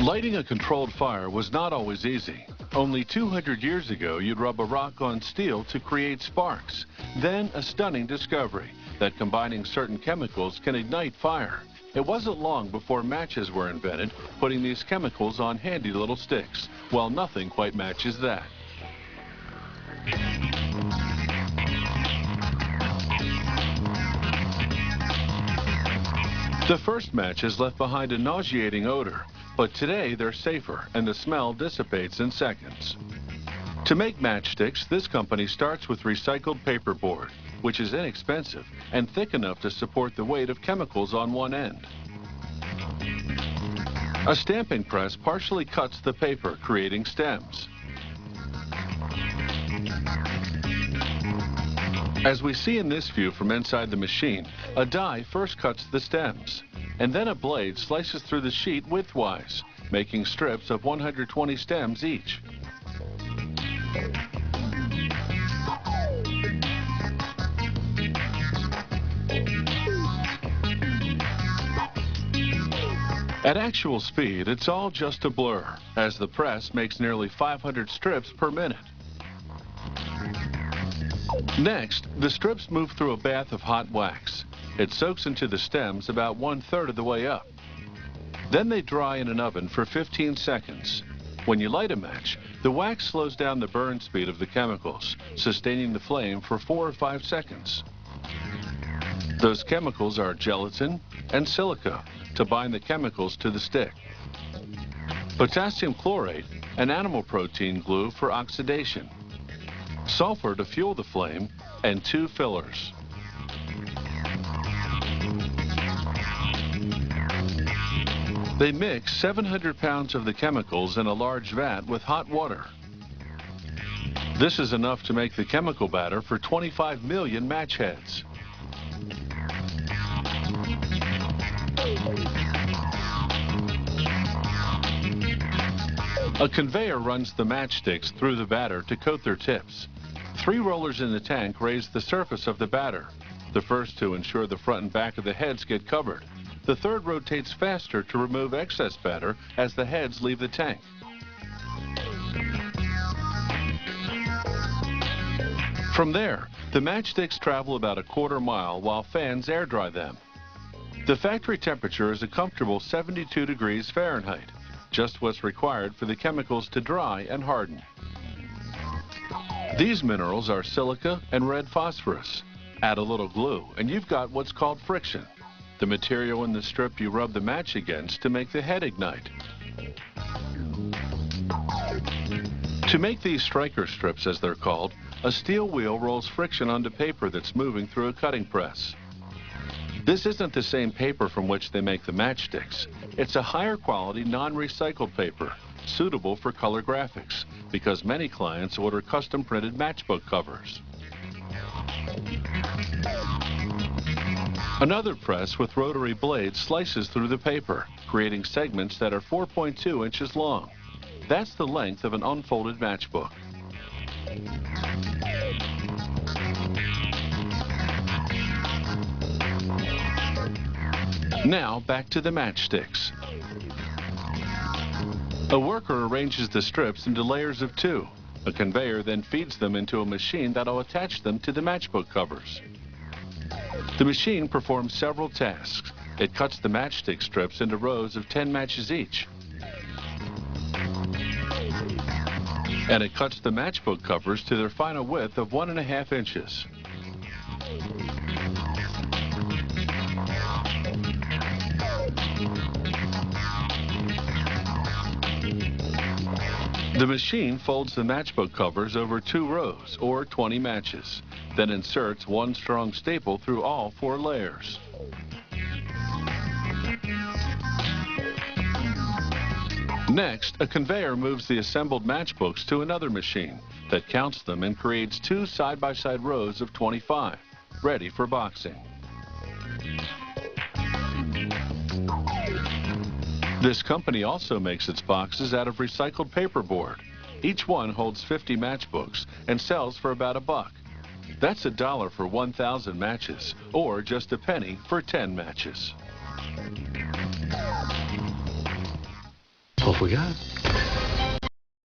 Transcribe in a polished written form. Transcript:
Lighting a controlled fire was not always easy. Only 200 years ago, you'd rub a rock on steel to create sparks. Then a stunning discovery that combining certain chemicals can ignite fire. It wasn't long before matches were invented, putting these chemicals on handy little sticks. Well, nothing quite matches that. The first matches left behind a nauseating odor, but today they're safer and the smell dissipates in seconds. To make matchsticks, this company starts with recycled paperboard, which is inexpensive and thick enough to support the weight of chemicals on one end. A stamping press partially cuts the paper, creating stems. As we see in this view from inside the machine, a die first cuts the stems, and then a blade slices through the sheet widthwise, making strips of 120 stems each. At actual speed, it's all just a blur, as the press makes nearly 500 strips per minute. Next, the strips move through a bath of hot wax. It soaks into the stems about 1/3 of the way up. Then they dry in an oven for 15 seconds. When you light a match, the wax slows down the burn speed of the chemicals, sustaining the flame for 4 or 5 seconds. Those chemicals are gelatin and silica to bind the chemicals to the stick, potassium chlorate and animal protein glue for oxidation, sulfur to fuel the flame, and 2 fillers. They mix 700 pounds of the chemicals in a large vat with hot water. This is enough to make the chemical batter for 25 million match heads. A conveyor runs the matchsticks through the batter to coat their tips. 3 rollers in the tank raise the surface of the batter. The first 2 ensure the front and back of the heads get covered. The third rotates faster to remove excess batter as the heads leave the tank. From there, the matchsticks travel about a 1/4 mile while fans air dry them. The factory temperature is a comfortable 72 degrees Fahrenheit, just what's required for the chemicals to dry and harden. These minerals are silica and red phosphorus. Add a little glue and you've got what's called friction, the material in the strip you rub the match against to make the head ignite. To make these striker strips, as they're called, a steel wheel rolls friction onto paper that's moving through a cutting press. This isn't the same paper from which they make the matchsticks. It's a higher quality, non-recycled paper, suitable for color graphics, because many clients order custom printed matchbook covers. Another press with rotary blades slices through the paper, creating segments that are 4.2 inches long. That's the length of an unfolded matchbook. Now back to the matchsticks. A worker arranges the strips into layers of 2. A conveyor then feeds them into a machine that'll attach them to the matchbook covers. The machine performs several tasks. It cuts the matchstick strips into rows of 10 matches each. And it cuts the matchbook covers to their final width of 1.5 inches. The machine folds the matchbook covers over 2 rows, or 20 matches, then inserts 1 strong staple through all 4 layers. Next, a conveyor moves the assembled matchbooks to another machine that counts them and creates 2 side-by-side rows of 25, ready for boxing. This company also makes its boxes out of recycled paperboard. Each one holds 50 matchbooks and sells for about $1. That's $1 for 1,000 matches, or just a penny for 10 matches. all we got.